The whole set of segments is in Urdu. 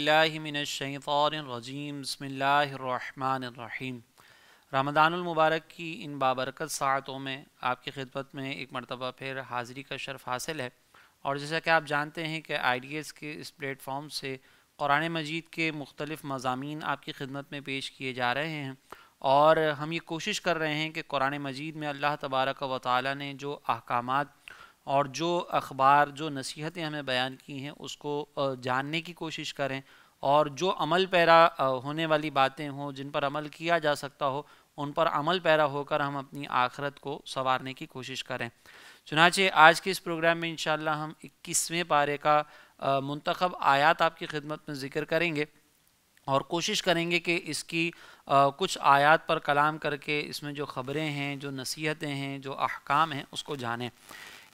باللہ من الشیطان الرجیم بسم اللہ الرحمن الرحیم۔ رمضان المبارک کی ان بابرکت ساعتوں میں آپ کی خدمت میں ایک مرتبہ پھر حاضری کا شرف حاصل ہے، اور جیسا کہ آپ جانتے ہیں کہ آئی ڈی ایس کے اس پلیٹ فارم سے قرآن مجید کے مختلف مضامین آپ کی خدمت میں پیش کیے جا رہے ہیں، اور ہم یہ کوشش کر رہے ہیں کہ قرآن مجید میں اللہ تبارک و تعالی نے جو احکامات اور جو اخبار جو نصیحتیں ہمیں بیان کی ہیں اس کو جاننے کی کوشش کریں، اور جو عمل پیرا ہونے والی باتیں ہوں جن پر عمل کیا جا سکتا ہو ان پر عمل پیرا ہو کر ہم اپنی آخرت کو سنوارنے کی کوشش کریں۔ چنانچہ آج کے اس پروگرام میں انشاءاللہ ہم 21ویں پارے کا منتخب آیات آپ کی خدمت میں ذکر کریں گے، اور کوشش کریں گے کہ اس کی کچھ آیات پر کلام کر کے اس میں جو خبریں ہیں، جو نصیحتیں ہیں، جو احکام ہیں اس کو جانیں۔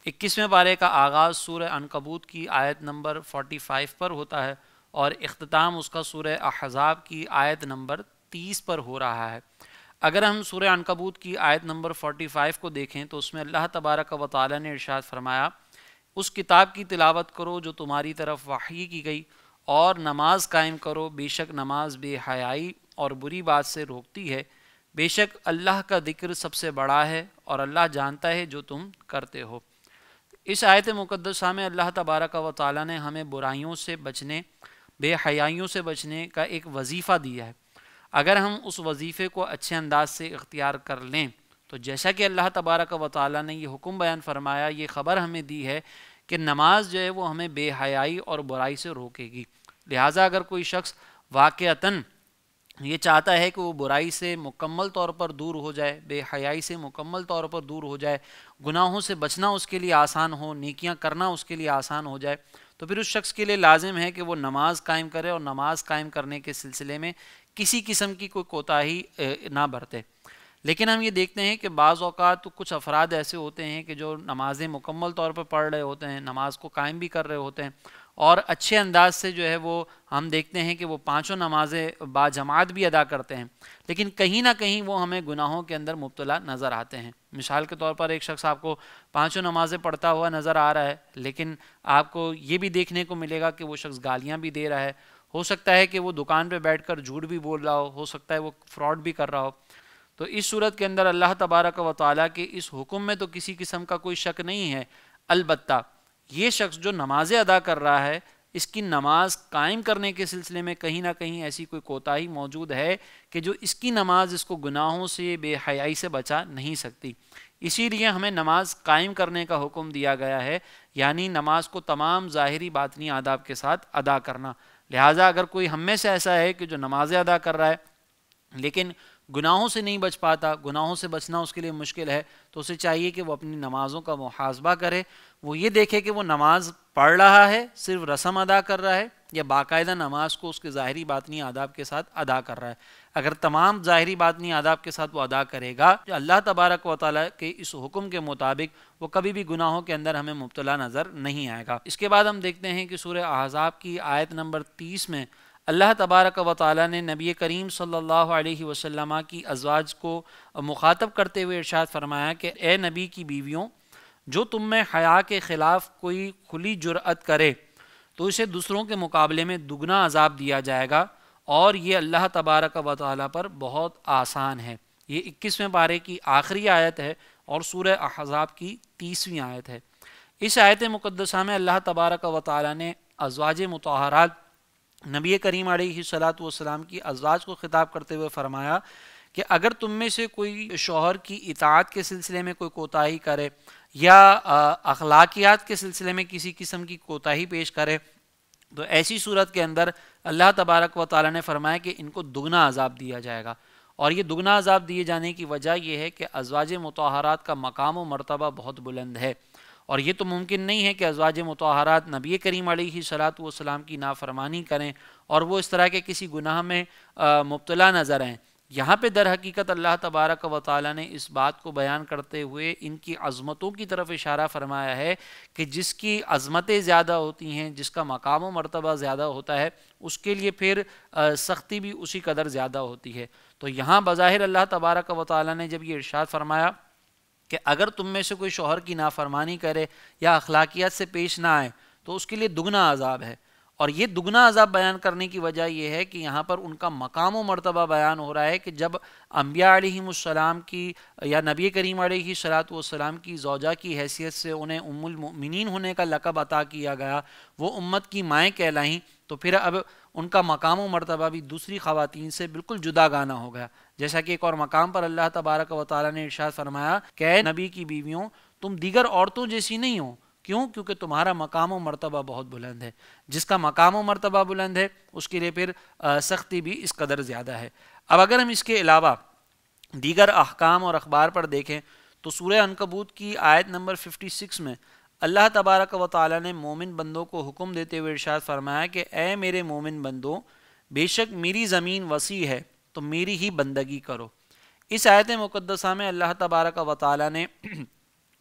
21ویں پارے کا آغاز سورہ عنکبوت کی آیت نمبر 45 پر ہوتا ہے، اور اختتام اس کا سورہ احزاب کی آیت نمبر 30 پر ہو رہا ہے۔ اگر ہم سورہ عنکبوت کی آیت نمبر 45 کو دیکھیں تو اس میں اللہ تبارک و تعالی نے ارشاد فرمایا، اس کتاب کی تلاوت کرو جو تمہاری طرف وحی کی گئی، اور نماز قائم کرو، بے شک نماز بے حیائی اور بری بات سے روکتی ہے، بے شک اللہ کا ذکر سب سے بڑا ہے اور اللہ جانتا ہے جو تم کرتے ہو۔ اس آیت مقدسہ میں اللہ تبارک و تعالی نے ہمیں برائیوں سے بچنے، بے حیائیوں سے بچنے کا ایک وظیفہ دیا ہے۔ اگر ہم اس وظیفے کو اچھے انداز سے اختیار کر لیں تو جیسا کہ اللہ تبارک و تعالی نے یہ حکم بیان فرمایا، یہ خبر ہمیں دی ہے کہ نماز جو ہے وہ ہمیں بے حیائی اور برائی سے روکے گی۔ لہٰذا اگر کوئی شخص واقعتاً یہ چاہتا ہے کہ وہ برائی سے مکمل طور پر دور ہو جائے، بے حیائی سے مکمل طور پر دور ہو جائے، گناہوں سے بچنا اس کے لیے آسان ہو، نیکیاں کرنا اس کے لیے آسان ہو جائے، تو پھر اس شخص کے لیے لازم ہے کہ وہ نماز قائم کرے، اور نماز قائم کرنے کے سلسلے میں کسی قسم کی کوئی کوتاہی نہ برتے۔ لیکن ہم یہ دیکھتے ہیں کہ بعض اوقات کچھ افراد ایسے ہوتے ہیں کہ جو نمازیں مکمل طور پر پڑھ رہے ہوتے ہیں، نماز کو قائم بھی کر رہے ہوتے ہیں، اور اچھے انداز سے جو ہے وہ ہم دیکھتے ہیں کہ وہ پانچوں نمازیں با جماعت بھی ادا کرتے ہیں، لیکن کہیں نہ کہیں وہ ہمیں گناہوں کے اندر مبتلا نظر آتے ہیں۔ مثال کے طور پر ایک شخص آپ کو پانچوں نمازیں پڑھتا ہوا نظر آ رہا ہے، لیکن آپ کو یہ بھی دیکھنے کو ملے گا کہ وہ شخص گالیاں بھی دے رہا ہے، ہو سکتا ہے کہ وہ دکان پہ بیٹھ کر جھوٹ بھی بول رہا ہو سکتا ہے وہ فراڈ بھی کر رہا ہو۔ تو اس صورت کے اندر اللہ تبارک و تعالیٰ کے اس حکم میں تو کسی قسم کا کوئی شک نہیں ہے، البتہ یہ شخص جو نمازیں ادا کر رہا ہے اس کی نماز قائم کرنے کے سلسلے میں کہیں نہ کہیں ایسی کوئی کوتاہی موجود ہے کہ جو اس کی نماز اس کو گناہوں سے، بے حیائی سے بچا نہیں سکتی۔ اسی لیے ہمیں نماز قائم کرنے کا حکم دیا گیا ہے، یعنی نماز کو تمام ظاہری باطنی آداب کے ساتھ ادا کرنا۔ لہٰذا اگر کوئی ہم میں سے ایسا ہے کہ جو نمازیں ادا کر رہا ہے لیکن گناہوں سے نہیں بچ پاتا، گناہوں سے بچنا اس کے لیے مشکل ہے، تو اسے چاہیے کہ وہ اپنی نمازوں کا محاسبہ کرے، وہ یہ دیکھے کہ وہ نماز پڑھ رہا ہے، صرف رسم ادا کر رہا ہے، یا باقاعدہ نماز کو اس کے ظاہری باطنی آداب کے ساتھ ادا کر رہا ہے۔ اگر تمام ظاہری باطنی آداب کے ساتھ وہ ادا کرے گا، اللہ تبارک و تعالیٰ کے اس حکم کے مطابق وہ کبھی بھی گناہوں کے اندر ہمیں مبتلا نظر نہیں آئے گا۔ اس کے بعد ہم دیکھتے ہیں کہ سورہ احزاب کی آیت نمبر 30 میں اللہ تبارک و تعالیٰ نے نبی کریم صلی اللہ علیہ وسلم کی ازواج کو مخاطب کرتے ہوئے ارشاد فرمایا کہ اے نبی کی بیویوں، جو تم میں حیا کے خلاف کوئی کھلی جرأت کرے تو اسے دوسروں کے مقابلے میں دگنا عذاب دیا جائے گا، اور یہ اللہ تبارک و تعالیٰ پر بہت آسان ہے۔ یہ 21ویں پارے کی آخری آیت ہے اور سورہ احزاب کی 30ویں آیت ہے۔ اس آیت مقدسہ میں اللہ تبارک و تعالیٰ نے ازواج مطہرات نبی کریم علیہ الصلاۃ والسلام کی ازواج کو خطاب کرتے ہوئے فرمایا کہ اگر تم میں سے کوئی شوہر کی اطاعت کے سلسلے میں کوئی کوتاہی کرے، یا اخلاقیات کے سلسلے میں کسی قسم کی کوتاہی پیش کرے، تو ایسی صورت کے اندر اللہ تبارک و تعالیٰ نے فرمایا کہ ان کو دگنا عذاب دیا جائے گا۔ اور یہ دگنا عذاب دیے جانے کی وجہ یہ ہے کہ ازواج مطہرات کا مقام و مرتبہ بہت بلند ہے، اور یہ تو ممکن نہیں ہے کہ ازواج مطہرات نبی کریم علیہ الصلاۃ والسلام کی نافرمانی کریں اور وہ اس طرح کے کسی گناہ میں مبتلا نظر آئیں۔ یہاں پہ در حقیقت اللہ تبارک و تعالیٰ نے اس بات کو بیان کرتے ہوئے ان کی عظمتوں کی طرف اشارہ فرمایا ہے کہ جس کی عظمتیں زیادہ ہوتی ہیں، جس کا مقام و مرتبہ زیادہ ہوتا ہے، اس کے لیے پھر سختی بھی اسی قدر زیادہ ہوتی ہے۔ تو یہاں بظاہر اللہ تبارک و تعالیٰ نے جب یہ ارشاد فرمایا کہ اگر تم میں سے کوئی شوہر کی نافرمانی کرے یا اخلاقیات سے پیش نہ آئے تو اس کے لیے دگنا عذاب ہے، اور یہ دگنا عذاب بیان کرنے کی وجہ یہ ہے کہ یہاں پر ان کا مقام و مرتبہ بیان ہو رہا ہے کہ جب انبیاء علیہم السلام کی یا نبی کریم علیہ الصلوۃ والسلام کی زوجہ کی حیثیت سے انہیں ام المؤمنین ہونے کا لقب عطا کیا گیا، وہ امت کی مائیں کہلائیں، تو پھر اب ان کا مقام و مرتبہ بھی دوسری خواتین سے بالکل جدا گانا ہو گیا. جیسا کہ ایک اور مقام پر اللہ تبارک و تعالیٰ نے ارشاد فرمایا کہ اے نبی کی بیویوں تم دیگر عورتوں جیسی نہیں ہو. کیوں؟ کیونکہ تمہارا مقام و مرتبہ بہت بلند ہے. جس کا مقام و مرتبہ بلند ہے اس کے لیے پھر سختی بھی اس قدر زیادہ ہے. اب اگر ہم اس کے علاوہ دیگر احکام اور اخبار پر دیکھیں تو سورہ عنکبوت کی آیت نمبر 56 میں اللہ تبارک و تعالیٰ نے مومن بندوں کو حکم دیتے ہوئے ارشاد فرمایا کہ اے میرے مومن بندوں، بے شک میری زمین وسیع ہے تو میری ہی بندگی کرو. اس آیت مقدسہ میں اللہ تبارک و تعالیٰ نے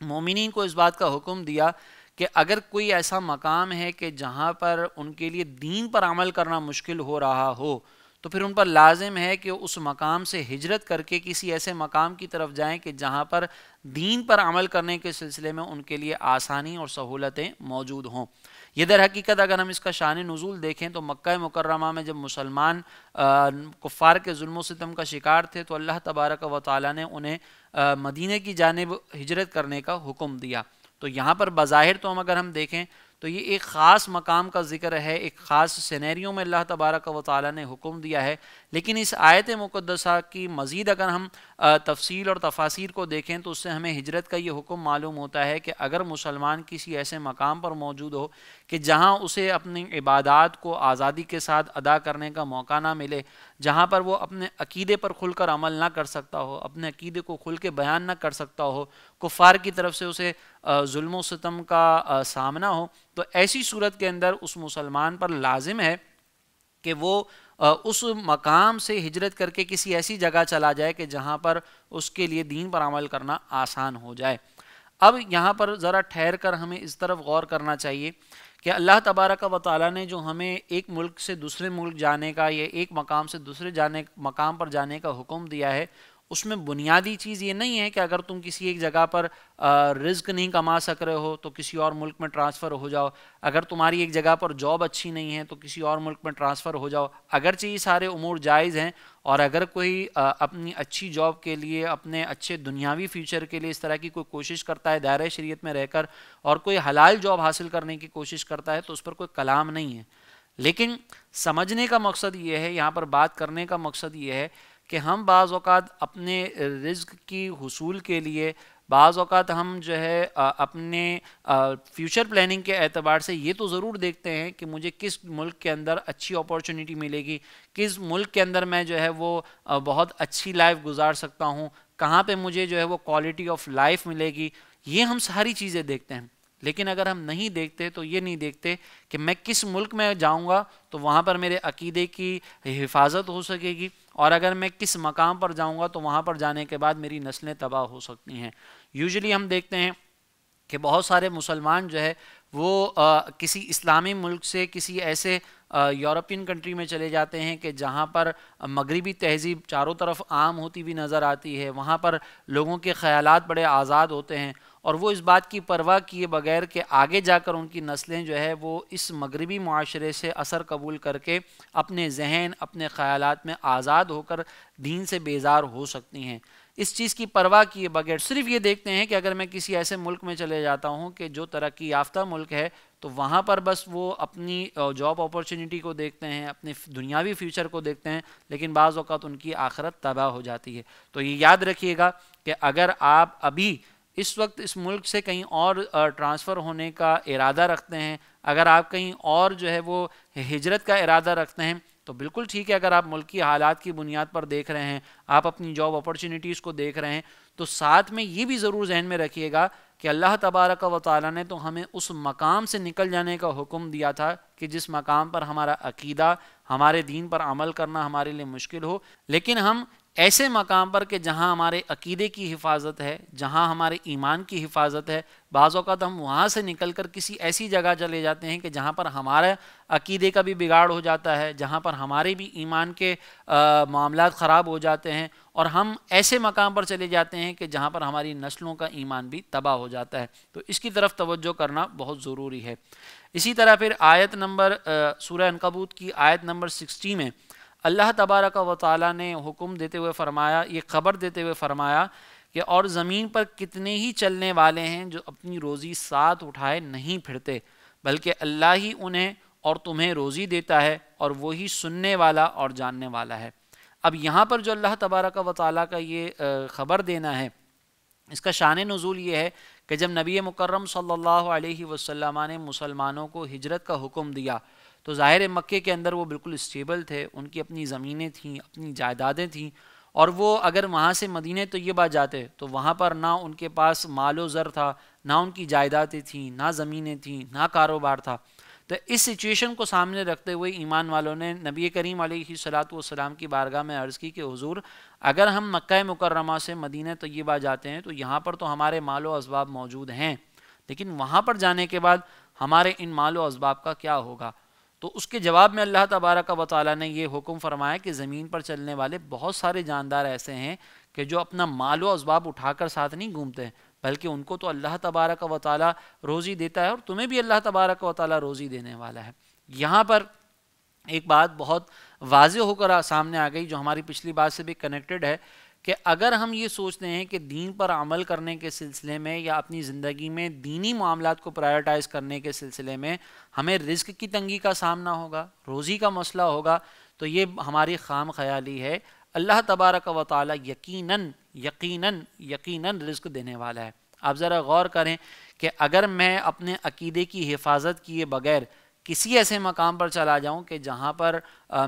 مومنین کو اس بات کا حکم دیا کہ اگر کوئی ایسا مقام ہے کہ جہاں پر ان کے لیے دین پر عمل کرنا مشکل ہو رہا ہو تو پھر ان پر لازم ہے کہ اس مقام سے ہجرت کر کے کسی ایسے مقام کی طرف جائیں کہ جہاں پر دین پر عمل کرنے کے سلسلے میں ان کے لیے آسانی اور سہولتیں موجود ہوں. یہ در حقیقت اگر ہم اس کا شان نزول دیکھیں تو مکہ مکرمہ میں جب مسلمان کفار کے ظلم و ستم کا شکار تھے تو اللہ تبارک و تعالیٰ نے انہیں مدینہ کی جانب ہجرت کرنے کا حکم دیا. تو یہاں پر بظاہر تو اگر ہم دیکھیں تو یہ ایک خاص مقام کا ذکر ہے، ایک خاص سینیریو میں اللہ تبارک و تعالیٰ نے حکم دیا ہے. لیکن اس آیت مقدسہ کی مزید اگر ہم تفصیل اور تفاسیر کو دیکھیں تو اس سے ہمیں ہجرت کا یہ حکم معلوم ہوتا ہے کہ اگر مسلمان کسی ایسے مقام پر موجود ہو کہ جہاں اسے اپنی عبادات کو آزادی کے ساتھ ادا کرنے کا موقع نہ ملے، جہاں پر وہ اپنے عقیدے پر کھل کر عمل نہ کر سکتا ہو، اپنے عقیدے کو کھل کے بیان نہ کر سکتا ہو، کفار کی طرف سے اسے ظلم و ستم کا سامنا ہو، تو ایسی صورت کے اندر اس مسلمان پر لازم ہے کہ وہ اس مقام سے ہجرت کر کے کسی ایسی جگہ چلا جائے کہ جہاں پر اس کے لیے دین پر عمل کرنا آسان ہو جائے. اب یہاں پر ذرا ٹھہر کر ہمیں اس طرف غور کرنا چاہیے کہ اللہ تبارک و تعالیٰ نے جو ہمیں ایک ملک سے دوسرے ملک جانے کا یا ایک مقام سے دوسرے مقام پر جانے کا حکم دیا ہے، اس میں بنیادی چیز یہ نہیں ہے کہ اگر تم کسی ایک جگہ پر رزق نہیں کما سک رہے ہو تو کسی اور ملک میں ٹرانسفر ہو جاؤ، اگر تمہاری ایک جگہ پر جاب اچھی نہیں ہے تو کسی اور ملک میں ٹرانسفر ہو جاؤ. اگرچہ یہ سارے امور جائز ہیں، اور اگر کوئی اپنی اچھی جاب کے لیے، اپنے اچھے دنیاوی فیوچر کے لیے اس طرح کی کوئی کوشش کرتا ہے دائرہ شریعت میں رہ کر اور کوئی حلال جاب حاصل کرنے کی کوشش کرتا ہے تو اس پر کوئی کلام نہیں ہے. لیکن سمجھنے کا مقصد یہ ہے، یہاں پر بات کرنے کا مقصد یہ ہے کہ ہم بعض اوقات اپنے رزق کی حصول کے لیے، بعض اوقات ہم جو ہے اپنے فیوچر پلاننگ کے اعتبار سے یہ تو ضرور دیکھتے ہیں کہ مجھے کس ملک کے اندر اچھی اپورچونٹی ملے گی، کس ملک کے اندر میں جو ہے وہ بہت اچھی لائف گزار سکتا ہوں، کہاں پہ مجھے جو ہے وہ کوالٹی آف لائف ملے گی. یہ ہم ساری چیزیں دیکھتے ہیں. لیکن اگر ہم نہیں دیکھتے تو یہ نہیں دیکھتے کہ میں کس ملک میں جاؤں گا تو وہاں پر میرے عقیدے کی حفاظت ہو سکے گی، اور اگر میں کس مقام پر جاؤں گا تو وہاں پر جانے کے بعد میری نسلیں تباہ ہو سکتی ہیں. یوزلی ہم دیکھتے ہیں کہ بہت سارے مسلمان جو ہے وہ کسی اسلامی ملک سے کسی ایسے یورپین کنٹری میں چلے جاتے ہیں کہ جہاں پر مغربی تہذیب چاروں طرف عام ہوتی بھی نظر آتی ہے، وہاں پر لوگوں کے خیالات بڑے آزاد ہوتے ہیں، اور وہ اس بات کی پرواہ کیے بغیر کہ آگے جا کر ان کی نسلیں جو ہے وہ اس مغربی معاشرے سے اثر قبول کر کے اپنے ذہن، اپنے خیالات میں آزاد ہو کر دین سے بیزار ہو سکتی ہیں، اس چیز کی پرواہ کیے بغیر صرف یہ دیکھتے ہیں کہ اگر میں کسی ایسے ملک میں چلے جاتا ہوں کہ جو ترقی یافتہ ملک ہے تو وہاں پر بس وہ اپنی جاب اپورچونٹی کو دیکھتے ہیں، اپنے دنیاوی فیوچر کو دیکھتے ہیں، لیکن بعض اوقات ان کی آخرت تباہ ہو جاتی ہے. تو یہ یاد رکھیے گا کہ اگر آپ ابھی اس وقت اس ملک سے کہیں اور ٹرانسفر ہونے کا ارادہ رکھتے ہیں، اگر آپ کہیں اور جو ہے وہ ہجرت کا ارادہ رکھتے ہیں تو بالکل ٹھیک ہے. اگر آپ ملکی حالات کی بنیاد پر دیکھ رہے ہیں، آپ اپنی جاب اپورچونٹیز کو دیکھ رہے ہیں، تو ساتھ میں یہ بھی ضرور ذہن میں رکھیے گا کہ اللہ تبارک و تعالیٰ نے تو ہمیں اس مقام سے نکل جانے کا حکم دیا تھا کہ جس مقام پر ہمارا عقیدہ، ہمارے دین پر عمل کرنا ہمارے لیے مشکل ہو، لیکن ہم ایسے مقام پر کہ جہاں ہمارے عقیدے کی حفاظت ہے، جہاں ہمارے ایمان کی حفاظت ہے، بعض اوقات ہم وہاں سے نکل کر کسی ایسی جگہ چلے جاتے ہیں کہ جہاں پر ہمارا عقیدے کا بھی بگاڑ ہو جاتا ہے، جہاں پر ہمارے بھی ایمان کے معاملات خراب ہو جاتے ہیں، اور ہم ایسے مقام پر چلے جاتے ہیں کہ جہاں پر ہماری نسلوں کا ایمان بھی تباہ ہو جاتا ہے۔ تو اس کی طرف توجہ کرنا بہت ضروری ہے۔ اسی طرح پھر آیت نمبر سورہ عنکبوت کی آیت نمبر 60 میں اللہ تبارک و تعالیٰ نے حکم دیتے ہوئے فرمایا، یہ خبر دیتے ہوئے فرمایا کہ اور زمین پر کتنے ہی چلنے والے ہیں جو اپنی روزی ساتھ اٹھائے نہیں پھرتے، بلکہ اللہ ہی انہیں اور تمہیں روزی دیتا ہے، اور وہی سننے والا اور جاننے والا ہے۔ اب یہاں پر جو اللہ تبارک و تعالیٰ کا یہ خبر دینا ہے، اس کا شان نزول یہ ہے کہ جب نبی مکرم صلی اللہ علیہ وسلم نے مسلمانوں کو ہجرت کا حکم دیا تو ظاہر مکے کے اندر وہ بالکل اسٹیبل تھے، ان کی اپنی زمینیں تھیں، اپنی جائیدادیں تھیں، اور وہ اگر وہاں سے مدینہ طیبہ جاتے تو وہاں پر نہ ان کے پاس مال و زر تھا، نہ ان کی جائیدادیں تھیں، نہ زمینیں تھیں، نہ کاروبار تھا۔ تو اس سچویشن کو سامنے رکھتے ہوئے ایمان والوں نے نبی کریم علیہ الصلاۃ والسلام کی بارگاہ میں عرض کی کہ حضور اگر ہم مکہ مکرمہ سے مدینہ طیبہ جاتے ہیں تو یہاں پر تو ہمارے مال و اسباب موجود ہیں، لیکن وہاں پر جانے کے بعد ہمارے ان مال و اسباب کا کیا ہوگا؟ تو اس کے جواب میں اللہ تبارک و تعالیٰ نے یہ حکم فرمایا کہ زمین پر چلنے والے بہت سارے جاندار ایسے ہیں کہ جو اپنا مال و اسباب اٹھا کر ساتھ نہیں گھومتے، بلکہ ان کو تو اللہ تبارک و تعالیٰ روزی دیتا ہے، اور تمہیں بھی اللہ تبارک و تعالیٰ روزی دینے والا ہے۔ یہاں پر ایک بات بہت واضح ہو کر سامنے آ گئی جو ہماری پچھلی بات سے بھی کنیکٹڈ ہے، کہ اگر ہم یہ سوچتے ہیں کہ دین پر عمل کرنے کے سلسلے میں یا اپنی زندگی میں دینی معاملات کو پرائرٹائز کرنے کے سلسلے میں ہمیں رزق کی تنگی کا سامنا ہوگا، روزی کا مسئلہ ہوگا، تو یہ ہماری خام خیالی ہے۔ اللہ تبارک و تعالیٰ یقیناً یقیناً یقیناً رزق دینے والا ہے۔ آپ ذرا غور کریں کہ اگر میں اپنے عقیدے کی حفاظت کیے بغیر کسی ایسے مقام پر چلا جاؤں کہ جہاں پر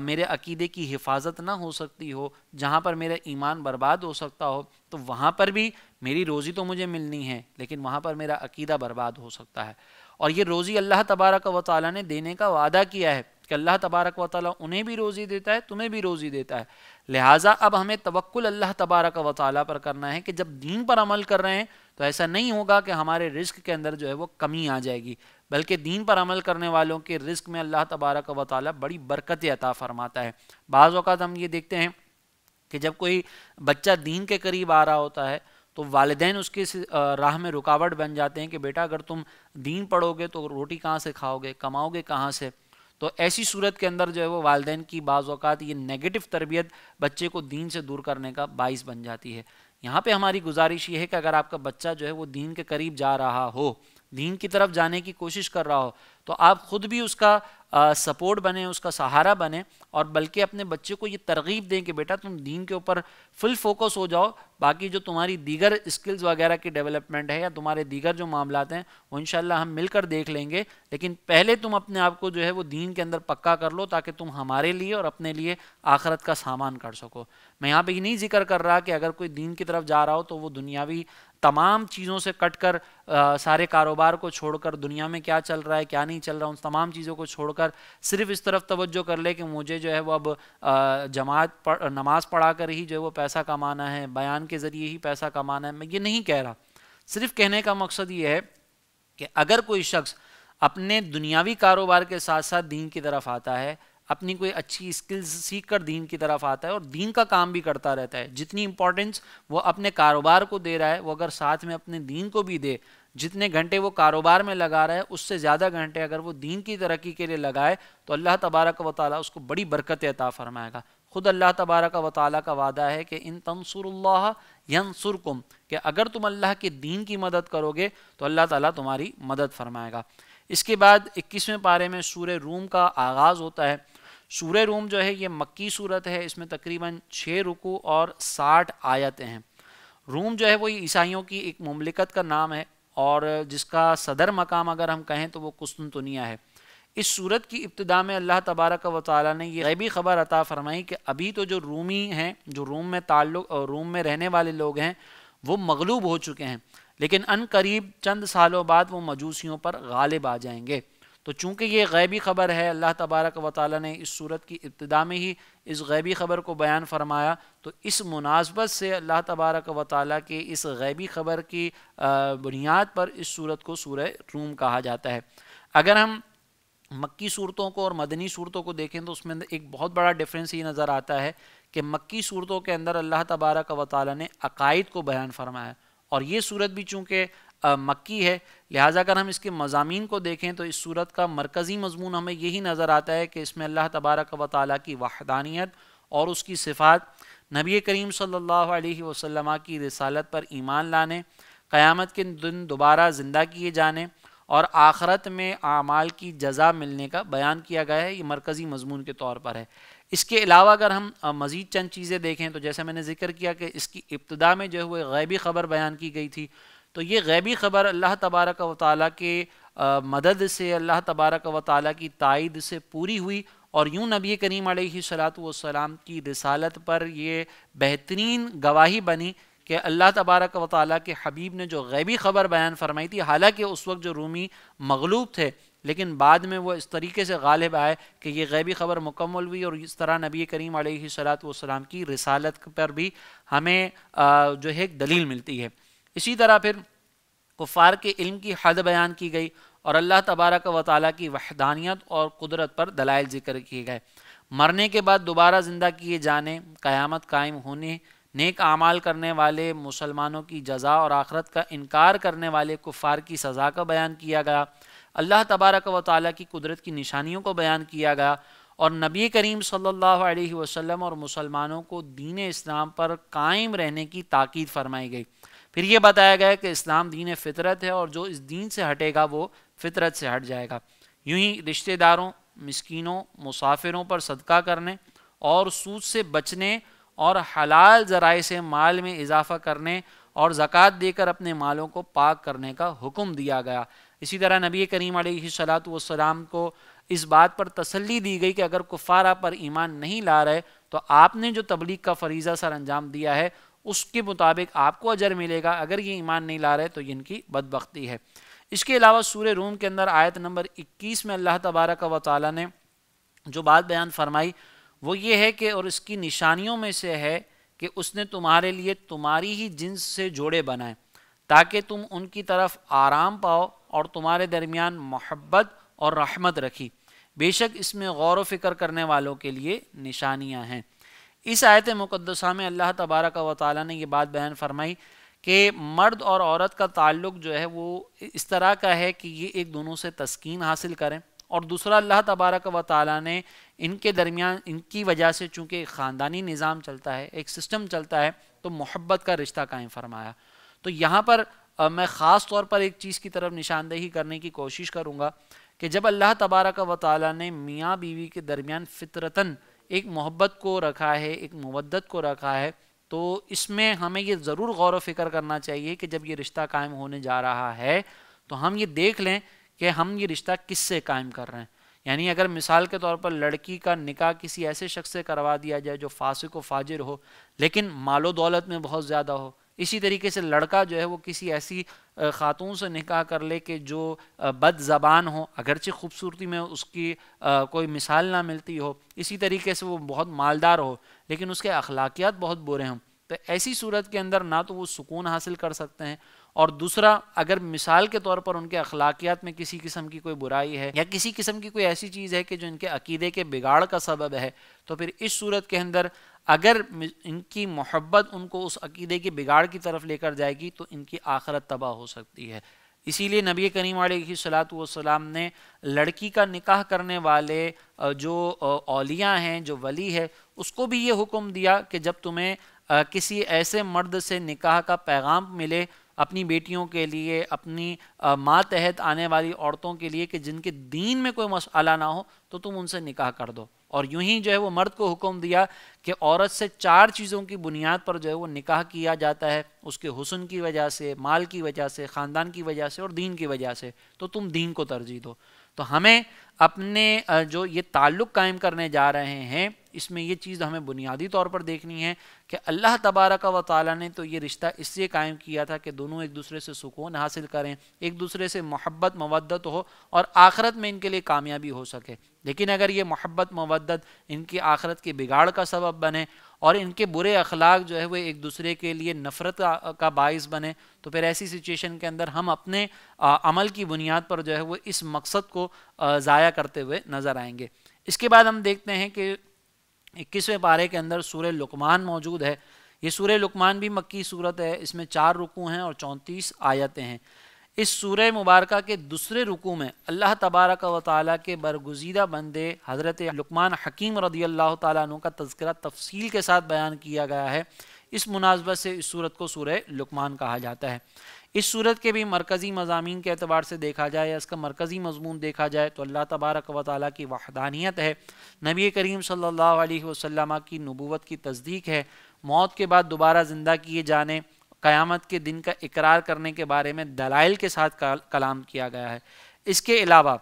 میرے عقیدے کی حفاظت نہ ہو سکتی ہو، جہاں پر میرا ایمان برباد ہو سکتا ہو، تو وہاں پر بھی میری روزی تو مجھے ملنی ہے، لیکن وہاں پر میرا عقیدہ برباد ہو سکتا ہے۔ اور یہ روزی اللہ تبارک و تعالیٰ نے دینے کا وعدہ کیا ہے کہ اللہ تبارک و تعالیٰ انہیں بھی روزی دیتا ہے، تمہیں بھی روزی دیتا ہے۔ لہٰذا اب ہمیں توکل اللہ تبارک و تعالیٰ پر کرنا ہے کہ جب دین پر عمل کر رہے ہیں تو ایسا نہیں ہوگا کہ ہمارے رزق کے اندر جو ہے وہ کمی آ جائے گی، بلکہ دین پر عمل کرنے والوں کے رزق میں اللہ تبارک و تعالیٰ بڑی برکت عطا فرماتا ہے۔ بعض اوقات ہم یہ دیکھتے ہیں کہ جب کوئی بچہ دین کے قریب آ رہا ہوتا ہے تو والدین اس کے راہ میں رکاوٹ بن جاتے ہیں کہ بیٹا اگر تم دین پڑھو گے تو روٹی کہاں سے کھاؤ گے، کماؤ گے کہاں سے؟ تو ایسی صورت کے اندر جو ہے وہ والدین کی بعض اوقات یہ نیگیٹو تربیت بچے کو دین سے دور کرنے کا باعث بن جاتی ہے۔ یہاں پہ ہماری گزارش یہ ہے کہ اگر آپ کا بچہ جو ہے وہ دین کے قریب جا رہا ہو، دین کی طرف جانے کی کوشش کر رہا ہو، تو آپ خود بھی اس کا سپورٹ بنیں، اس کا سہارا بنیں، اور بلکہ اپنے بچے کو یہ ترغیب دیں کہ بیٹا تم دین کے اوپر فل فوکس ہو جاؤ، باقی جو تمہاری دیگر اسکلز وغیرہ کی ڈیولپمنٹ ہے یا تمہارے دیگر جو معاملات ہیں وہ انشاءاللہ ہم مل کر دیکھ لیں گے، لیکن پہلے تم اپنے آپ کو جو ہے وہ دین کے اندر پکا کر لو تاکہ تم ہمارے لیے اور اپنے لیے آخرت کا سامان کر سکو۔ میں یہاں پہ یہ نہیں ذکر کر رہا کہ اگر کوئی دین کی طرف جا رہا ہو تو وہ دنیاوی تمام چیزوں سے کٹ کر سارے کاروبار کو چھوڑ کر دنیا میں کیا چل رہا ہے کیا نہیں چل رہا ان تمام چیزوں کو چھوڑ کر صرف اس طرف توجہ کر لے کہ مجھے جو ہے وہ اب نماز پڑھا کر ہی جو ہے وہ پیسہ کمانا ہے، بیان کے ذریعے ہی پیسہ کمانا ہے۔ میں یہ نہیں کہہ رہا، صرف کہنے کا مقصد یہ ہے کہ اگر کوئی شخص اپنے دنیاوی کاروبار کے ساتھ ساتھ دین کی طرف آتا ہے، اپنی کوئی اچھی اسکلز سیکھ کر دین کی طرف آتا ہے اور دین کا کام بھی کرتا رہتا ہے، جتنی امپورٹنس وہ اپنے کاروبار کو دے رہا ہے وہ اگر ساتھ میں اپنے دین کو بھی دے، جتنے گھنٹے وہ کاروبار میں لگا رہا ہے اس سے زیادہ گھنٹے اگر وہ دین کی ترقی کے لیے لگائے تو اللہ تبارک و تعالیٰ اس کو بڑی برکت عطا فرمائے گا۔ خود اللہ تبارک و تعالیٰ کا وعدہ ہے کہ ان تنصروا اللہ ینصرکم، کہ اگر تم اللہ کے دین کی مدد کرو گے تو اللہ تعالیٰ تمہاری مدد فرمائے گا۔ اس کے بعد 21ویں پارے میں سورہ روم کا آغاز ہوتا ہے۔ سورہ روم جو ہے یہ مکی صورت ہے، اس میں تقریباً 6 رکوع اور 60 آیتیں ہیں۔ روم جو ہے وہ عیسائیوں کی ایک مملکت کا نام ہے اور جس کا صدر مقام اگر ہم کہیں تو وہ قسطنطنیہ ہے۔ اس صورت کی ابتدا میں اللہ تبارک و تعالیٰ نے یہ غیبی خبر عطا فرمائی کہ ابھی تو جو رومی ہیں، جو روم میں رہنے والے لوگ ہیں وہ مغلوب ہو چکے ہیں، لیکن ان قریب چند سالوں بعد وہ مجوسیوں پر غالب آ جائیں گے۔ تو چونکہ یہ غیبی خبر ہے، اللہ تبارک و تعالیٰ نے اس صورت کی ابتدا میں ہی اس غیبی خبر کو بیان فرمایا، تو اس مناسبت سے اللہ تبارک و تعالیٰ کے اس غیبی خبر کی بنیاد پر اس صورت کو سورہ روم کہا جاتا ہے۔ اگر ہم مکی صورتوں کو اور مدنی صورتوں کو دیکھیں تو اس میں ایک بہت بڑا ڈفرینس یہ نظر آتا ہے کہ مکی صورتوں کے اندر اللہ تبارک و تعالیٰ نے عقائد کو بیان فرمایا، اور یہ صورت بھی چونکہ مکی ہے، لہٰذا اگر ہم اس کے مضامین کو دیکھیں تو اس صورت کا مرکزی مضمون ہمیں یہی نظر آتا ہے کہ اس میں اللہ تبارک و تعالیٰ کی وحدانیت اور اس کی صفات، نبی کریم صلی اللہ علیہ وسلم کی رسالت پر ایمان لانے، قیامت کے دن دوبارہ زندہ کیے جانے اور آخرت میں اعمال کی جزا ملنے کا بیان کیا گیا ہے، یہ مرکزی مضمون کے طور پر ہے۔ اس کے علاوہ اگر ہم مزید چند چیزیں دیکھیں تو جیسے میں نے ذکر کیا کہ اس کی ابتدا میں جو ہے غیبی خبر بیان کی گئی تھی، تو یہ غیبی خبر اللہ تبارک و تعالیٰ کے مدد سے، اللہ تبارک و تعالیٰ کی تائید سے پوری ہوئی، اور یوں نبی کریم علیہ الصلاۃ والسلام کی رسالت پر یہ بہترین گواہی بنی کہ اللہ تبارک و تعالیٰ کے حبیب نے جو غیبی خبر بیان فرمائی تھی، حالانکہ اس وقت جو رومی مغلوب تھے لیکن بعد میں وہ اس طریقے سے غالب آئے کہ یہ غیبی خبر مکمل ہوئی، اور اس طرح نبی کریم علیہ الصلاۃ والسلام کی رسالت پر بھی ہمیں جو ہے ایک دلیل ملتی ہے۔ اسی طرح پھر کفار کے علم کی حد بیان کی گئی، اور اللہ تبارک و تعالیٰ کی وحدانیت اور قدرت پر دلائل ذکر کیے گئے۔ مرنے کے بعد دوبارہ زندہ کیے جانے، قیامت قائم ہونے، نیک اعمال کرنے والے مسلمانوں کی جزا اور آخرت کا انکار کرنے والے کفار کی سزا کا بیان کیا گیا، اللہ تبارک و تعالیٰ کی قدرت کی نشانیوں کو بیان کیا گیا، اور نبی کریم صلی اللہ علیہ وسلم اور مسلمانوں کو دین اسلام پر قائم رہنے کی تاکید فرمائی گئی۔ پھر یہ بتایا گیا کہ اسلام دین فطرت ہے، اور جو اس دین سے ہٹے گا وہ فطرت سے ہٹ جائے گا۔ یوں ہی رشتہ داروں، مسکینوں، مسافروں پر صدقہ کرنے اور سود سے بچنے اور حلال ذرائع سے مال میں اضافہ کرنے اور زکوٰۃ دے کر اپنے مالوں کو پاک کرنے کا حکم دیا گیا۔ اسی طرح نبی کریم علیہ الصلاۃ والسلام کو اس بات پر تسلی دی گئی کہ اگر کفار آپ پر ایمان نہیں لا رہے تو آپ نے جو تبلیغ کا فریضہ سر انجام دیا ہے اس کے مطابق آپ کو اجر ملے گا، اگر یہ ایمان نہیں لا رہے تو ان کی بدبختی ہے۔ اس کے علاوہ سورہ روم کے اندر آیت نمبر 21 میں اللہ تبارک و تعالیٰ نے جو بات بیان فرمائی وہ یہ ہے کہ اور اس کی نشانیوں میں سے ہے کہ اس نے تمہارے لیے تمہاری ہی جنس سے جوڑے بنائے تاکہ تم ان کی طرف آرام پاؤ، اور تمہارے درمیان محبت اور رحمت رکھی، بے شک اس میں غور و فکر کرنے والوں کے لیے نشانیاں ہیں۔ اس آیت مقدسہ میں اللہ تبارک و تعالیٰ نے یہ بات بیان فرمائی کہ مرد اور عورت کا تعلق جو ہے وہ اس طرح کا ہے کہ یہ ایک دونوں سے تسکین حاصل کریں، اور دوسرا اللہ تبارک و تعالیٰ نے ان کے درمیان ان کی وجہ سے چونکہ ایک خاندانی نظام چلتا ہے، ایک سسٹم چلتا ہے، تو محبت کا رشتہ قائم فرمایا۔ تو یہاں پر میں خاص طور پر ایک چیز کی طرف نشاندہی کرنے کی کوشش کروں گا کہ جب اللہ تبارک و تعالیٰ نے میاں بیوی کے درمیان فطرتاً ایک محبت کو رکھا ہے، ایک مودت کو رکھا ہے، تو اس میں ہمیں یہ ضرور غور و فکر کرنا چاہیے کہ جب یہ رشتہ قائم ہونے جا رہا ہے تو ہم یہ دیکھ لیں کہ ہم یہ رشتہ کس سے قائم کر رہے ہیں۔ یعنی اگر مثال کے طور پر لڑکی کا نکاح کسی ایسے شخص سے کروا دیا جائے جو فاسق و فاجر ہو لیکن مال و دولت میں بہت زیادہ ہو، اسی طریقے سے لڑکا جو ہے وہ کسی ایسی خاتون سے نکاح کر لے کہ جو بد زبان ہو، اگرچہ خوبصورتی میں اس کی کوئی مثال نہ ملتی ہو، اسی طریقے سے وہ بہت مالدار ہو لیکن اس کے اخلاقیات بہت برے ہوں، تو ایسی صورت کے اندر نہ تو وہ سکون حاصل کر سکتے ہیں، اور دوسرا اگر مثال کے طور پر ان کے اخلاقیات میں کسی قسم کی کوئی برائی ہے یا کسی قسم کی کوئی ایسی چیز ہے کہ جو ان کے عقیدے کے بگاڑ کا سبب ہے، تو پھر اس صورت کے اندر اگر ان کی محبت ان کو اس عقیدے کے بگاڑ کی طرف لے کر جائے گی تو ان کی آخرت تباہ ہو سکتی ہے۔ اسی لیے نبی کریم علیہ الصلاۃ والسلام نے لڑکی کا نکاح کرنے والے جو اولیاء ہیں، جو ولی ہے، اس کو بھی یہ حکم دیا کہ جب تمہیں کسی ایسے مرد سے نکاح کا پیغام ملے اپنی بیٹیوں کے لیے، اپنی ماتحت آنے والی عورتوں کے لیے کہ جن کے دین میں کوئی مسئلہ نہ ہو، تو تم ان سے نکاح کر دو۔ اور یوں ہی جو ہے وہ مرد کو حکم دیا کہ عورت سے 4 چیزوں کی بنیاد پر جو ہے وہ نکاح کیا جاتا ہے، اس کے حسن کی وجہ سے، مال کی وجہ سے، خاندان کی وجہ سے اور دین کی وجہ سے، تو تم دین کو ترجیح دو۔ تو ہمیں اپنے جو یہ تعلق قائم کرنے جا رہے ہیں اس میں یہ چیز ہمیں بنیادی طور پر دیکھنی ہے کہ اللہ تبارک و تعالیٰ نے تو یہ رشتہ اس لیے قائم کیا تھا کہ دونوں ایک دوسرے سے سکون حاصل کریں، ایک دوسرے سے محبت مودت ہو اور آخرت میں ان کے لیے کامیابی ہو سکے. لیکن اگر یہ محبت مودت ان کی آخرت کے بگاڑ کا سبب بنے اور ان کے برے اخلاق جو ہے وہ ایک دوسرے کے لیے نفرت کا باعث بنے، تو پھر ایسی سچویشن کے اندر ہم اپنے عمل کی بنیاد پر جو ہے وہ اس مقصد کو ضائع کرتے ہوئے نظر آئیں گے. اس کے بعد ہم دیکھتے ہیں کہ 21ویں پارے کے اندر سورہ لقمان موجود ہے. یہ سورہ لقمان بھی مکی صورت ہے، اس میں 4 رکوع ہیں اور 34 آیتیں ہیں. اس سورہ مبارکہ کے دوسرے رکوع میں اللہ تبارک و تعالیٰ کے برگزیدہ بندے حضرت لقمان حکیم رضی اللہ تعالیٰ عنہ کا تذکرہ تفصیل کے ساتھ بیان کیا گیا ہے. اس مناسبت سے اس سورت کو سورہ لقمان کہا جاتا ہے. اس سورت کے بھی مرکزی مضامین کے اعتبار سے دیکھا جائے یا اس کا مرکزی مضمون دیکھا جائے تو اللہ تبارک و تعالیٰ کی وحدانیت ہے، نبی کریم صلی اللہ علیہ وسلم کی نبوت کی تصدیق ہے، موت کے بعد دوبارہ زندہ کیے جانے، قیامت کے دن کا اقرار کرنے کے بارے میں دلائل کے ساتھ کلام کیا گیا ہے. اس کے علاوہ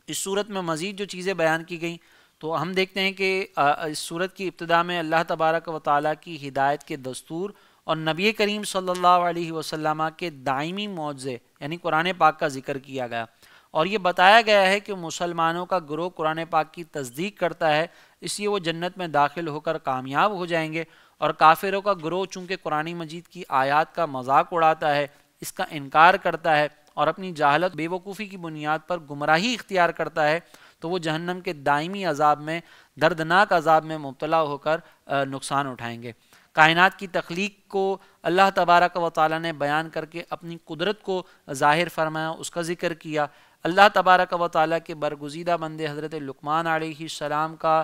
اس صورت میں مزید جو چیزیں بیان کی گئیں تو ہم دیکھتے ہیں کہ اس صورت کی ابتدا میں اللہ تبارک و تعالیٰ کی ہدایت کے دستور اور نبی کریم صلی اللہ علیہ وسلم کے دائمی معجزے یعنی قرآن پاک کا ذکر کیا گیا، اور یہ بتایا گیا ہے کہ مسلمانوں کا گروہ قرآن پاک کی تصدیق کرتا ہے، اس لیے وہ جنت میں داخل ہو کر کامیاب ہو جائیں گے، اور کافروں کا گروہ چونکہ قرآن مجید کی آیات کا مذاق اڑاتا ہے، اس کا انکار کرتا ہے اور اپنی جہالت بے وقوفی کی بنیاد پر گمراہی اختیار کرتا ہے، تو وہ جہنم کے دائمی عذاب میں، دردناک عذاب میں مبتلا ہو کر نقصان اٹھائیں گے. کائنات کی تخلیق کو اللہ تبارک و تعالیٰ نے بیان کر کے اپنی قدرت کو ظاہر فرمایا، اس کا ذکر کیا. اللہ تبارک و تعالیٰ کے برگزیدہ بندے حضرت لقمان علیہ السلام کا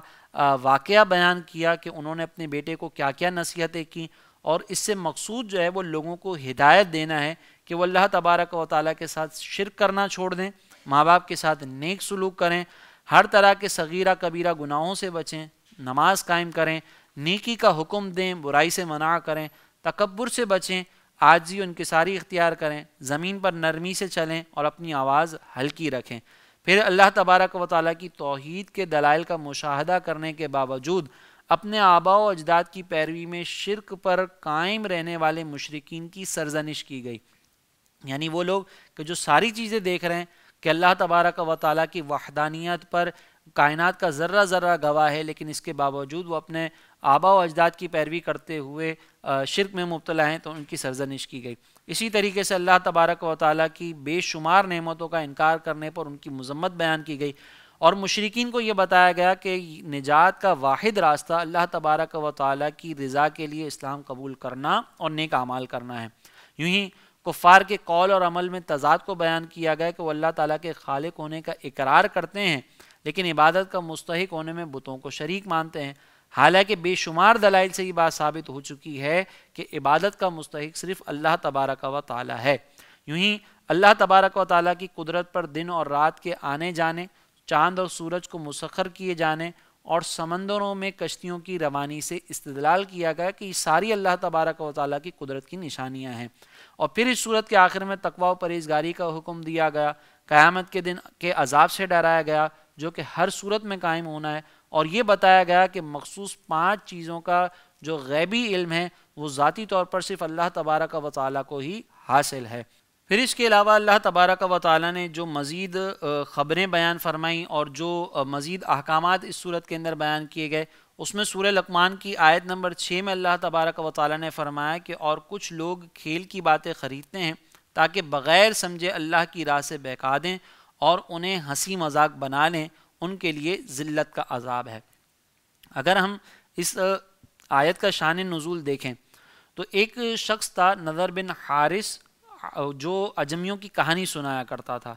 واقعہ بیان کیا کہ انہوں نے اپنے بیٹے کو کیا کیا نصیحتیں کی، اور اس سے مقصود جو ہے وہ لوگوں کو ہدایت دینا ہے کہ وہ اللہ تبارک و تعالیٰ کے ساتھ شرک کرنا چھوڑ دیں، ماں باپ کے ساتھ نیک سلوک کریں، ہر طرح کے صغیرہ کبیرہ گناہوں سے بچیں، نماز قائم کریں، نیکی کا حکم دیں، برائی سے منع کریں، تکبر سے بچیں، عاجزی و انکساری اختیار کریں، زمین پر نرمی سے چلیں اور اپنی آواز ہلکی رکھیں. پھر اللہ تبارک و تعالیٰ کی توحید کے دلائل کا مشاہدہ کرنے کے باوجود اپنے آباء و اجداد کی پیروی میں شرک پر قائم رہنے والے مشرکین کی سرزنش کی گئی. یعنی وہ لوگ کہ جو ساری چیزیں دیکھ رہے ہیں کہ اللہ تبارک و تعالیٰ کی وحدانیت پر کائنات کا ذرہ ذرہ گواہ ہے، لیکن اس کے باوجود وہ اپنے آباء و اجداد کی پیروی کرتے ہوئے شرک میں مبتلا ہیں، تو ان کی سرزنش کی گئی. اسی طریقے سے اللہ تبارک و تعالیٰ کی بے شمار نعمتوں کا انکار کرنے پر ان کی مذمت بیان کی گئی، اور مشرکین کو یہ بتایا گیا کہ نجات کا واحد راستہ اللہ تبارک و تعالیٰ کی رضا کے لیے اسلام قبول کرنا اور نیک اعمال کرنا ہے. یوں ہی کفار کے قول اور عمل میں تضاد کو بیان کیا گیا کہ وہ اللہ تعالیٰ کے خالق ہونے کا اقرار کرتے ہیں لیکن عبادت کا مستحق ہونے میں بتوں کو شریک مانتے ہیں، حالانکہ بے شمار دلائل سے یہ بات ثابت ہو چکی ہے کہ عبادت کا مستحق صرف اللہ تبارک و تعالیٰ ہے. یوں ہی اللہ تبارک و تعالیٰ کی قدرت پر دن اور رات کے آنے جانے، چاند اور سورج کو مسخر کیے جانے اور سمندروں میں کشتیوں کی روانی سے استدلال کیا گیا کہ یہ ساری اللہ تبارک و تعالیٰ کی قدرت کی نشانیاں ہیں. اور پھر اس صورت کے آخر میں تقوی و پرہیزگاری کا حکم دیا گیا، قیامت کے دن کے عذاب سے ڈرایا گیا جو کہ ہر صورت میں قائم ہونا ہے، اور یہ بتایا گیا کہ مخصوص 5 چیزوں کا جو غیبی علم ہے وہ ذاتی طور پر صرف اللہ تبارک و تعالیٰ کو ہی حاصل ہے. پھر اس کے علاوہ اللہ تبارک و تعالیٰ نے جو مزید خبریں بیان فرمائیں اور جو مزید احکامات اس صورت کے اندر بیان کیے گئے، اس میں سورہ لقمان کی آیت نمبر 6 میں اللہ تبارک و تعالیٰ نے فرمایا کہ اور کچھ لوگ کھیل کی باتیں خریدتے ہیں تاکہ بغیر سمجھے اللہ کی راہ سے بہکا دیں اور انہیں ہنسی مذاق بنا لیں، ان کے لیے ذلت کا عذاب ہے. اگر ہم اس آیت کا شان نزول دیکھیں تو ایک شخص تھا نضر بن حارث جو عجمیوں کی کہانی سنایا کرتا تھا.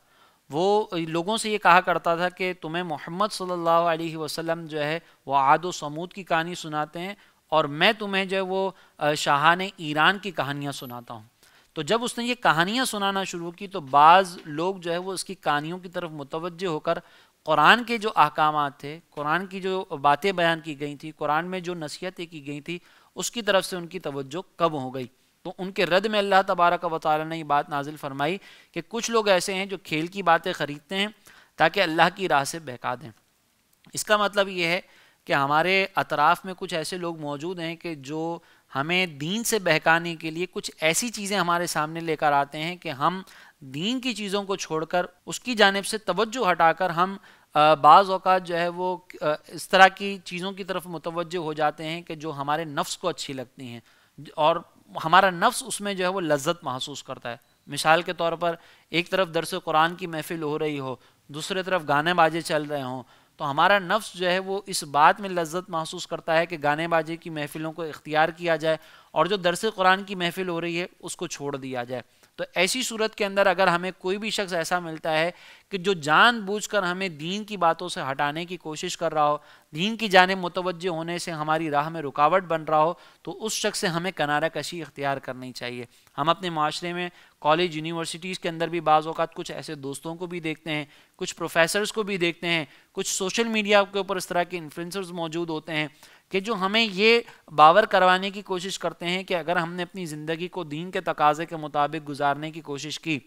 وہ لوگوں سے یہ کہا کرتا تھا کہ تمہیں محمد صلی اللہ علیہ وسلم جو ہے وہ عاد و سمود کی کہانی سناتے ہیں اور میں تمہیں جو ہے وہ شاہان ایران کی کہانیاں سناتا ہوں. تو جب اس نے یہ کہانیاں سنانا شروع کی تو بعض لوگ جو ہے وہ اس کی کہانیوں کی طرف متوجہ ہو کر قرآن کے جو احکامات تھے، قرآن کی جو باتیں بیان کی گئی تھیں، قرآن میں جو نصیحتیں کی گئی تھیں، اس کی طرف سے ان کی توجہ کم ہو گئی. تو ان کے رد میں اللہ تبارک و تعالیٰ نے یہ بات نازل فرمائی کہ کچھ لوگ ایسے ہیں جو کھیل کی باتیں خریدتے ہیں تاکہ اللہ کی راہ سے بہکا دیں۔ اس کا مطلب یہ ہے کہ ہمارے اطراف میں کچھ ایسے لوگ موجود ہیں کہ جو ہمیں دین سے بہکانے کے لیے کچھ ایسی چیزیں ہمارے سامنے لے کر آتے ہیں کہ ہم دین کی چیزوں کو چھوڑ کر اس کی جانب سے توجہ ہٹا کر ہم بعض اوقات جو ہے وہ اس طرح کی چیزوں کی طرف متوجہ ہو جاتے ہیں کہ جو ہمارے نفس کو اچھی لگتی ہیں، اور ہمارا نفس اس میں جو ہے وہ لذت محسوس کرتا ہے۔ مثال کے طور پر ایک طرف درس قرآن کی محفل ہو رہی ہو، دوسرے طرف گانے باجے چل رہے ہوں، تو ہمارا نفس جو ہے وہ اس بات میں لذت محسوس کرتا ہے کہ گانے باجے کی محفلوں کو اختیار کیا جائے اور جو درس قرآن کی محفل ہو رہی ہے اس کو چھوڑ دیا جائے۔ تو ایسی صورت کے اندر اگر ہمیں کوئی بھی شخص ایسا ملتا ہے کہ جو جان بوجھ کر ہمیں دین کی باتوں سے ہٹانے کی کوشش کر رہا ہو، دین کی جانب متوجہ ہونے سے ہماری راہ میں رکاوٹ بن رہا ہو، تو اس شخص سے ہمیں کنارہ کشی اختیار کرنی چاہیے۔ ہم اپنے معاشرے میں کالج یونیورسٹیز کے اندر بھی بعض اوقات کچھ ایسے دوستوں کو بھی دیکھتے ہیں، کچھ پروفیسرز کو بھی دیکھتے ہیں، کچھ سوشل میڈیا کے اوپر اس طرح کے انفلوئنسرز موجود ہوتے ہیں کہ جو ہمیں یہ باور کروانے کی کوشش کرتے ہیں کہ اگر ہم نے اپنی زندگی کو دین کے تقاضے کے مطابق گزارنے کی کوشش کی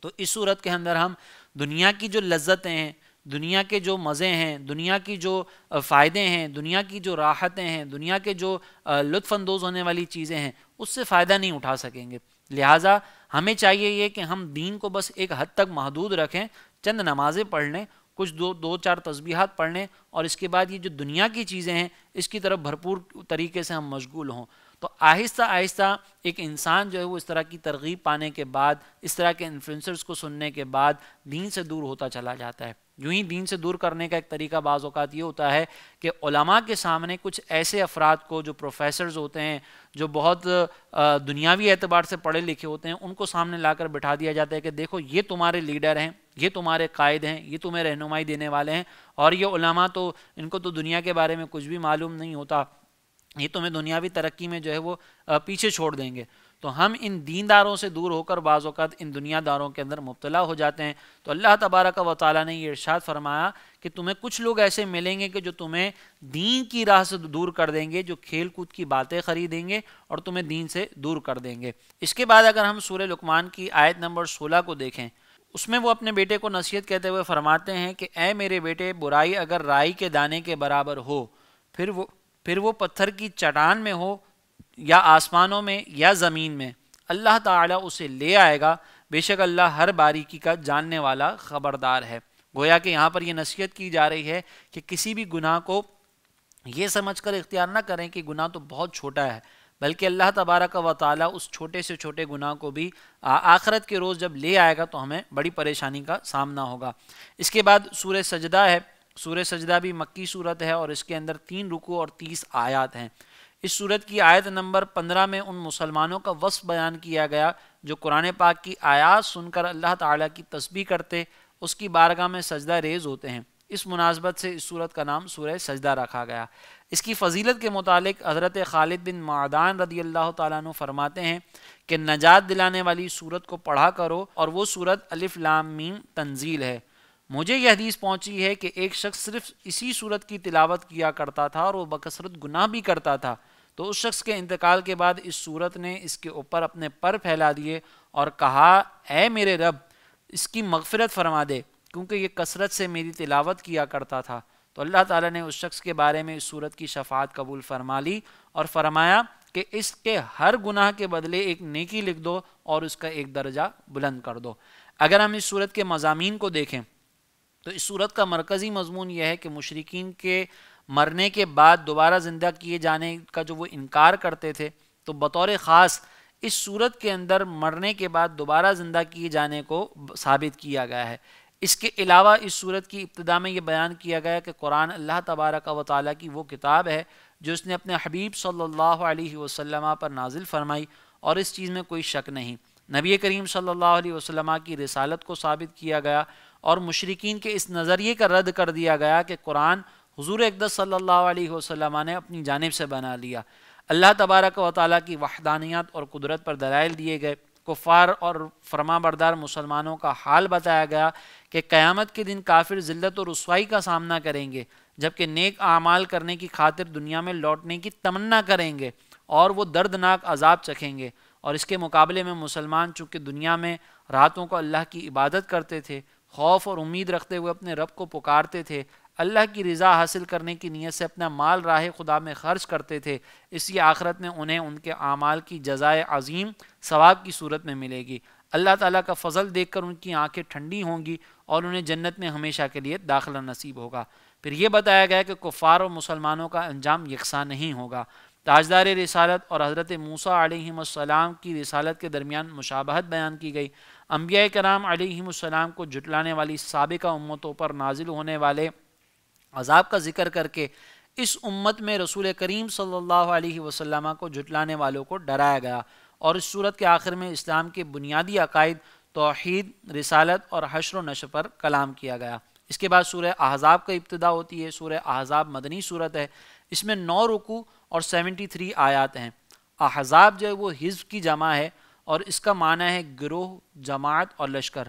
تو اس صورت کے اندر ہم دنیا کی جو لذتیں ہیں، دنیا کے جو مزے ہیں، دنیا کی جو فائدے ہیں، دنیا کی جو راحتیں ہیں، دنیا کے جو لطف اندوز ہونے والی چیزیں ہیں، اس سے فائدہ نہیں اٹھا سکیں گے۔ لہٰذا ہمیں چاہیے یہ کہ ہم دین کو بس ایک حد تک محدود رکھیں، چند نمازیں پڑھ لیں، کچھ دو چار تسبیحات پڑھ لیں، اور اس کے بعد یہ جو دنیا کی چیزیں ہیں اس کی طرف بھرپور طریقے سے ہم مشغول ہوں۔ تو آہستہ آہستہ ایک انسان جو ہے وہ اس طرح کی ترغیب پانے کے بعد، اس طرح کے انفلوئنسرز کو سننے کے بعد دین سے دور ہوتا چلا جاتا ہے۔ یوں ہی دین سے دور کرنے کا ایک طریقہ بعض اوقات یہ ہوتا ہے کہ علماء کے سامنے کچھ ایسے افراد کو جو پروفیسرز ہوتے ہیں، جو بہت دنیاوی اعتبار سے پڑھے لکھے ہوتے ہیں، ان کو سامنے لا کر بٹھا دیا جاتا ہے کہ دیکھو یہ تمہارے لیڈر ہیں، یہ تمہارے قائد ہیں، یہ تمہیں رہنمائی دینے والے ہیں، اور یہ علماء تو ان کو تو دنیا کے بارے میں کچھ بھی معلوم نہیں ہوتا، یہ تمہیں دنیاوی ترقی میں جو ہے وہ پیچھے چھوڑ دیں گے۔ تو ہم ان دینداروں سے دور ہو کر بعض اوقات ان دنیا داروں کے اندر مبتلا ہو جاتے ہیں۔ تو اللہ تبارک و تعالیٰ نے یہ ارشاد فرمایا کہ تمہیں کچھ لوگ ایسے ملیں گے کہ جو تمہیں دین کی راہ سے دور کر دیں گے، جو کھیل کود کی باتیں خریدیں گے اور تمہیں دین سے دور کر دیں گے۔ اس کے بعد اگر ہم سورہ لقمان کی آیت نمبر 16 کو دیکھیں، اس میں وہ اپنے بیٹے کو نصیحت کہتے ہوئے فرماتے ہیں کہ اے میرے بیٹے، برائی اگر رائی کے دانے کے برابر ہو، پھر وہ پتھر کی چٹان میں ہو یا آسمانوں میں یا زمین میں، اللہ تعالیٰ اسے لے آئے گا، بے شک اللہ ہر باریکی کا جاننے والا خبردار ہے۔ گویا کہ یہاں پر یہ نصیحت کی جا رہی ہے کہ کسی بھی گناہ کو یہ سمجھ کر اختیار نہ کریں کہ گناہ تو بہت چھوٹا ہے، بلکہ اللہ تبارک و تعالیٰ اس چھوٹے سے چھوٹے گناہ کو بھی آخرت کے روز جب لے آئے گا تو ہمیں بڑی پریشانی کا سامنا ہوگا۔ اس کے بعد سورہ سجدہ ہے۔ سورہ سجدہ بھی مکی صورت ہے اور اس کے اندر 3 رکوع اور 30 آیات ہیں۔ اس صورت کی آیت نمبر 15 میں ان مسلمانوں کا وصف بیان کیا گیا جو قرآن پاک کی آیات سن کر اللہ تعالیٰ کی تسبیح کرتے، اس کی بارگاہ میں سجدہ ریز ہوتے ہیں۔ اس مناسبت سے اس صورت کا نام سورہ سجدہ رکھا گیا۔ اس کی فضیلت کے متعلق حضرت خالد بن معدان رضی اللہ تعالیٰ عنہ فرماتے ہیں کہ نجات دلانے والی صورت کو پڑھا کرو، اور وہ صورت الف لام میم تنزیل ہے۔ مجھے یہ حدیث پہنچی ہے کہ ایک شخص صرف اسی صورت کی تلاوت کیا کرتا تھا اور وہ بکثرت گناہ بھی کرتا تھا، تو اس شخص کے انتقال کے بعد اس صورت نے اس کے اوپر اپنے پر پھیلا دیے اور کہا اے میرے رب، اس کی مغفرت فرما دے، کیونکہ یہ کثرت سے میری تلاوت کیا کرتا تھا۔ تو اللہ تعالیٰ نے اس شخص کے بارے میں اس صورت کی شفاعت قبول فرما لی اور فرمایا کہ اس کے ہر گناہ کے بدلے ایک نیکی لکھ دو اور اس کا ایک درجہ بلند کر دو۔ اگر ہم اس صورت کے مضامین کو دیکھیں تو اس صورت کا مرکزی مضمون یہ ہے کہ مشرکین کے مرنے کے بعد دوبارہ زندہ کیے جانے کا جو وہ انکار کرتے تھے، تو بطور خاص اس صورت کے اندر مرنے کے بعد دوبارہ زندہ کیے جانے کو ثابت کیا گیا ہے۔ اس کے علاوہ اس صورت کی ابتدا میں یہ بیان کیا گیا کہ قرآن اللہ تبارک و تعالیٰ کی وہ کتاب ہے جو اس نے اپنے حبیب صلی اللہ علیہ وسلم پر نازل فرمائی، اور اس چیز میں کوئی شک نہیں۔ نبی کریم صلی اللہ علیہ وسلم کی رسالت کو ثابت کیا گیا اور مشرکین کے اس نظریے کا رد کر دیا گیا کہ قرآن حضور اقدس صلی اللہ علیہ وسلم نے اپنی جانب سے بنا لیا۔ اللہ تبارک و تعالیٰ کی وحدانیت اور قدرت پر دلائل دیے گئے۔ کفار اور فرما بردار مسلمانوں کا حال بتایا گیا کہ قیامت کے دن کافر ذلت و رسوائی کا سامنا کریں گے، جبکہ نیک اعمال کرنے کی خاطر دنیا میں لوٹنے کی تمنا کریں گے اور وہ دردناک عذاب چکھیں گے۔ اور اس کے مقابلے میں مسلمان چونکہ دنیا میں راتوں کو اللہ کی عبادت کرتے تھے، خوف اور امید رکھتے ہوئے اپنے رب کو پکارتے تھے، اللہ کی رضا حاصل کرنے کی نیت سے اپنا مال راہ خدا میں خرچ کرتے تھے، اس لیے آخرت میں انہیں ان کے اعمال کی جزائے عظیم ثواب کی صورت میں ملے گی۔ اللہ تعالیٰ کا فضل دیکھ کر ان کی آنکھیں ٹھنڈی ہوں گی اور انہیں جنت میں ہمیشہ کے لیے داخلہ نصیب ہوگا۔ پھر یہ بتایا گیا کہ کفار اور مسلمانوں کا انجام یکساں نہیں ہوگا۔ تاجدار رسالت اور حضرت موسیٰ علیہ السلام کی رسالت کے درمیان مشابہت بیان کی گئی۔ انبیاء کرام علیہ السلام کو جھٹلانے والی سابقہ امتوں پر نازل ہونے والے عذاب کا ذکر کر کے اس امت میں رسول کریم صلی اللہ علیہ وسلم کو جھٹلانے والوں کو ڈرایا گیا، اور اس صورت کے آخر میں اسلام کے بنیادی عقائد توحید، رسالت اور حشر و نشر پر کلام کیا گیا۔ اس کے بعد سورہ احزاب کا ابتدا ہوتی ہے۔ سورہ احزاب مدنی صورت ہے، اس میں 9 رکوع اور 73 آیات ہیں۔ احزاب جو ہے وہ حزب کی جمع ہے اور اس کا معنی ہے گروہ، جماعت اور لشکر،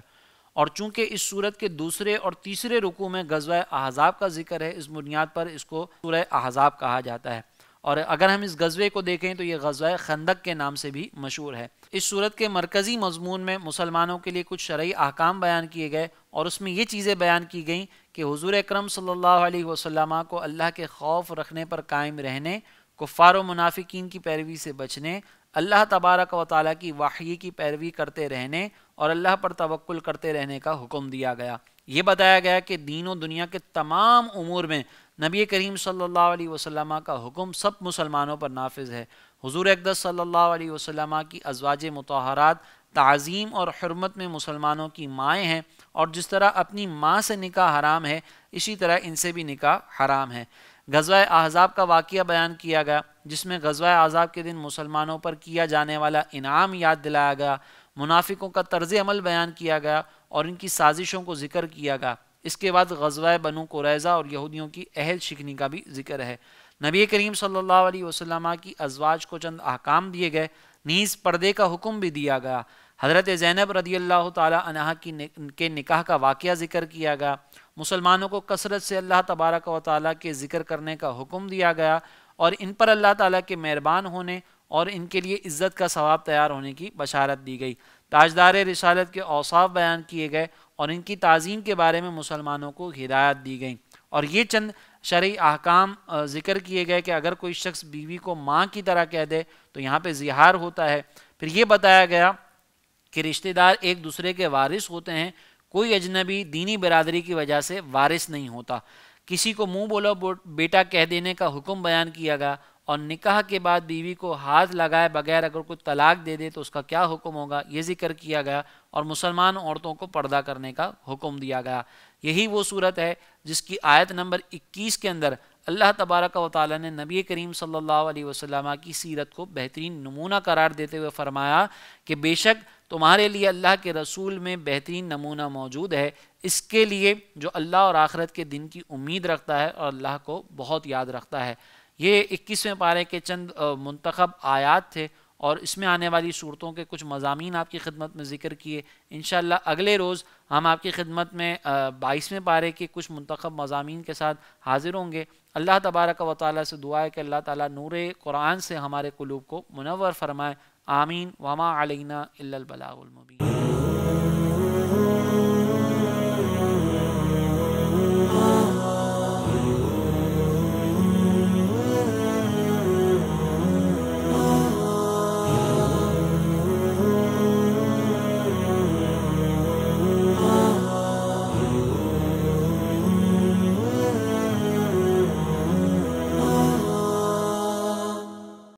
اور چونکہ اس صورت کے دوسرے اور تیسرے رکوع میں غزوہ احزاب کا ذکر ہے، اس بنیاد پر اس کو سورہ احزاب کہا جاتا ہے۔ اور اگر ہم اس غزوے کو دیکھیں تو یہ غزوہ خندق کے نام سے بھی مشہور ہے۔ اس صورت کے مرکزی مضمون میں مسلمانوں کے لیے کچھ شرعی احکام بیان کیے گئے، اور اس میں یہ چیزیں بیان کی گئیں کہ حضور اکرم صلی اللہ علیہ وسلم کو اللہ کے خوف رکھنے پر قائم رہنے، کفار و منافقین کی پیروی سے بچنے، اللہ تبارک و تعالیٰ کی وحی کی پیروی کرتے رہنے اور اللہ پر توکل کرتے رہنے کا حکم دیا گیا۔ یہ بتایا گیا کہ دین و دنیا کے تمام امور میں نبی کریم صلی اللہ علیہ وسلم کا حکم سب مسلمانوں پر نافذ ہے۔ حضور اقدس صلی اللہ علیہ وسلم کی ازواج مطہرات تعظیم اور حرمت میں مسلمانوں کی مائیں ہیں، اور جس طرح اپنی ماں سے نکاح حرام ہے اسی طرح ان سے بھی نکاح حرام ہے۔ غزوہ احزاب کا واقعہ بیان کیا گیا، جس میں غزوہ احزاب کے دن مسلمانوں پر کیا جانے والا انعام یاد دلایا گیا، منافقوں کا طرز عمل بیان کیا گیا اور ان کی سازشوں کو ذکر کیا گیا۔ اس کے بعد غزوہ بنو قریظہ اور یہودیوں کی عہد شکنی کا بھی ذکر ہے۔ نبی کریم صلی اللہ علیہ وسلم کی ازواج کو چند احکام دیے گئے، نیز پردے کا حکم بھی دیا گیا۔ حضرت زینب رضی اللہ تعالی عنہا کے نکاح کا واقعہ ذکر کیا گیا۔ مسلمانوں کو کثرت سے اللہ تبارک و تعالیٰ کے ذکر کرنے کا حکم دیا گیا، اور ان پر اللہ تعالیٰ کے مہربان ہونے اور ان کے لیے عزت کا ثواب تیار ہونے کی بشارت دی گئی۔ تاجدار رسالت کے اوصاف بیان کیے گئے اور ان کی تعظیم کے بارے میں مسلمانوں کو ہدایت دی گئی، اور یہ چند شرعی احکام ذکر کیے گئے کہ اگر کوئی شخص بیوی کو ماں کی طرح کہہ دے تو یہاں پہ زہار ہوتا ہے۔ پھر یہ بتایا گیا کہ رشتہ دار ایک دوسرے کے وارث ہوتے ہیں، کوئی اجنبی دینی برادری کی وجہ سے وارث نہیں ہوتا۔ کسی کو منہ بولا بیٹا کہہ دینے کا حکم بیان کیا گیا، اور نکاح کے بعد بیوی کو ہاتھ لگائے بغیر اگر کوئی طلاق دے دے تو اس کا کیا حکم ہوگا، یہ ذکر کیا گیا، اور مسلمان عورتوں کو پردہ کرنے کا حکم دیا گیا۔ یہی وہ صورت ہے جس کی آیت نمبر 21 کے اندر اللہ تبارک و تعالیٰ نے نبی کریم صلی اللہ علیہ وسلم کی سیرت کو بہترین نمونہ قرار دیتے ہوئے فرمایا کہ بے شک تمہارے لیے اللہ کے رسول میں بہترین نمونہ موجود ہے، اس کے لیے جو اللہ اور آخرت کے دن کی امید رکھتا ہے اور اللہ کو بہت یاد رکھتا ہے۔ یہ 21ویں پارے کے چند منتخب آیات تھے، اور اس میں آنے والی صورتوں کے کچھ مضامین آپ کی خدمت میں ذکر کیے۔ انشاءاللہ اگلے روز ہم آپ کی خدمت میں 22ویں پارے کے کچھ منتخب مضامین کے ساتھ حاضر ہوں گے۔ اللہ تبارک و تعالیٰ سے دعا ہے کہ اللہ تعالیٰ نور قرآن سے ہمارے قلوب کو منور فرمائے۔ آمین۔ وما علینا الا البلاغ المبین۔